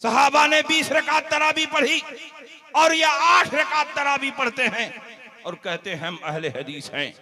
सहाबा ने 20 रकात तरावी पढ़ी और ये 8 रकात तरावी पढ़ते हैं और कहते हैं हम अहले हदीस हैं।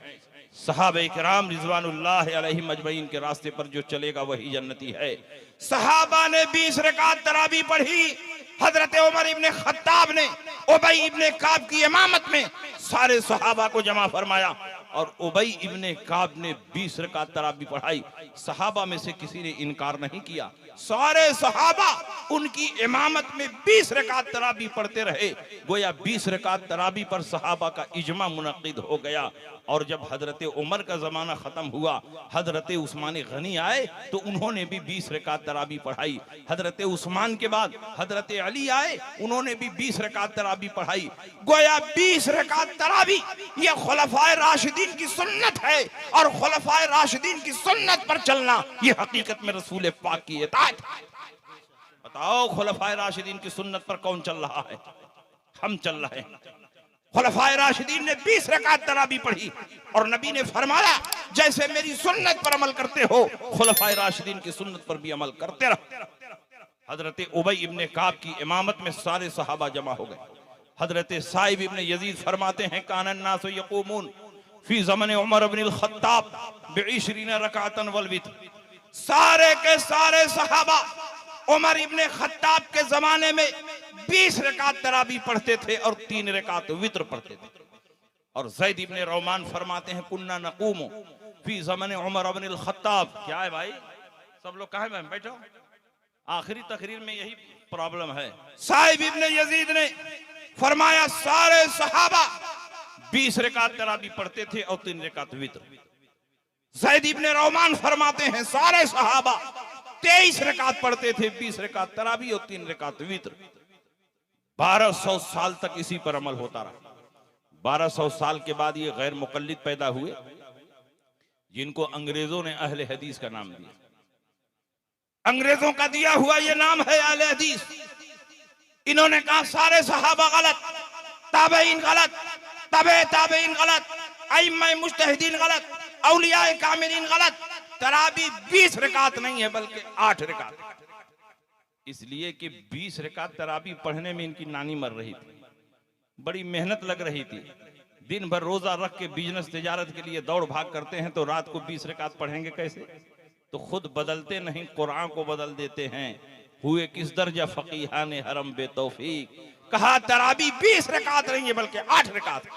सहाबे किराम रिजवानुल्लाह अलैहिम अजमईन के रास्ते पर जो चलेगा वही जन्नती है। सहाबा ने 20 रकात तरावी पढ़ी। हजरत उमर इब्ने खत्ताब ने उबई इब्ने काब की इमामत में सारे सहाबा को जमा फरमाया और उबई इब्ने काब ने 20 रकात तरावी पढ़ाई। सहाबा में से किसी ने इनकार नहीं किया। सारे सहाबा उनकी इमामत में 20 रकात तरावी पढ़ते रहे। गोया 20 रकात तरावी पर सहाबा का इजमा मुनक्किद हो गया। और जब हजरत उमर का जमाना खत्म हुआ, हजरत उस्मान गनी आए तो उन्होंने भी 20 रकात तरावी पढ़ाई। हजरत उस्मान के बाद हजरत अली आए, उन्होंने भी 20 रकात तरावी पढ़ाई। गोया 20 रकात तरावी ये खुलफाए राशिदीन की सुन्नत है और खुलफाए राशिदीन की सुन्नत पर चलना ये हकीकत में रसूल पाक की इताअत है। बताओ खुलफाए राशिदीन की सुन्नत पर कौन चल रहा है? हम चल रहे हैं। खुलफाए राशिदीन ने 20 रकात तरावी पढ़ी और नबी ने फरमाया जैसे मेरी सुन्नत पर अमल करते हो खुलफाए राशिदीन की सुन्नत पर भी अमल करते रहो। हजरत उबई इब्ने काब की इमामत में सारे सहाबा जमा हो गए। हजरत साइब इब्ने यजीद फरमाते हैं कानन नासु यक़ूमून फी ज़मन उमर इब्न ख़त्ताब बिइश्रीन रकातन वल वित्र। सारे के सारे सहाबा उमर इब्ने ख़त्ताब के जमाने में 20 रकात तरावी पढ़ते थे और 3 रकात वित्र पढ़ते थे। और ज़ैद इब्ने रोमान फरमाते हैं कुन्ना नक़ूमु फी ज़मन उमर इब्न ख़त्ताब। क्या है भाई, सब लोग कहाँ हैं? बैठो, आखिरी तकरीर में यही प्रॉब्लम है। साइब इब्ने यजीद ने फरमाया सारे सहाबा 20 रकात तरावी पढ़ते थे और 3 रकात वित्र। ज़ैद इब्ने रोमान फरमाते हैं सारे सहाबा 23 रकात पढ़ते थे, 20 रकात तरावी और 3 रकात वित्र। 1200 साल तक इसी पर अमल होता रहा। 1200 साल के बाद ये गैर मुकल्लिद पैदा हुए जिनको अंग्रेजों ने अहले हदीस का नाम दिया। अंग्रेजों का दिया हुआ ये नाम है अहले हदीस। इन्होंने कहा सारे सहाबा गलत, ताबईन गलत, तबे ताबईन गलत, अइम्मा मुज्तहिदीन गलत, औलिया कामिलीन गलत। तरावी 20 रकात नहीं है बल्कि 8 रकात। इसलिए कि 20 रकात तरावी पढ़ने में इनकी नानी मर रही थी, बड़ी मेहनत लग रही थी। दिन भर रोजा रख के बिजनेस तिजारत के लिए दौड़ भाग करते हैं तो रात को 20 रकात पढ़ेंगे कैसे? तो खुद बदलते नहीं, कुरान को बदल देते हैं। हुए किस दर्जा फकीहान हरम बेतौफीक। कहा तरावी 20 रकात नहीं है बल्कि 8 रकात।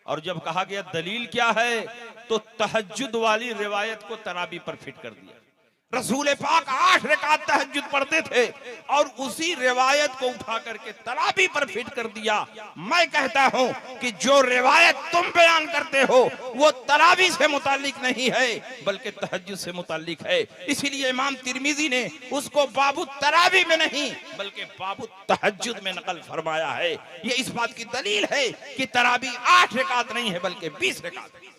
और जब कहा गया दलील क्या है तो तहज्जुद वाली रिवायत को तरावी पर फिट कर दिया। रसूल पाक 8 रकात तहज्जुद पढ़ते थे और उसी रिवायत को उठा करके तरावी पर फिट कर दिया। मैं कहता हूं कि जो रिवायत तुम बयान करते हो वो तरावी से मुताल्लिक नहीं है बल्कि तहज्जुद से मुताल्लिक है। इसीलिए इमाम तिरमिजी ने उसको बाबू तरावी में नहीं बल्कि बाबू तहज्जुद में नकल फरमाया है। ये इस बात की दलील है कि तरावी 8 रकात नहीं है बल्कि 20 रकात है।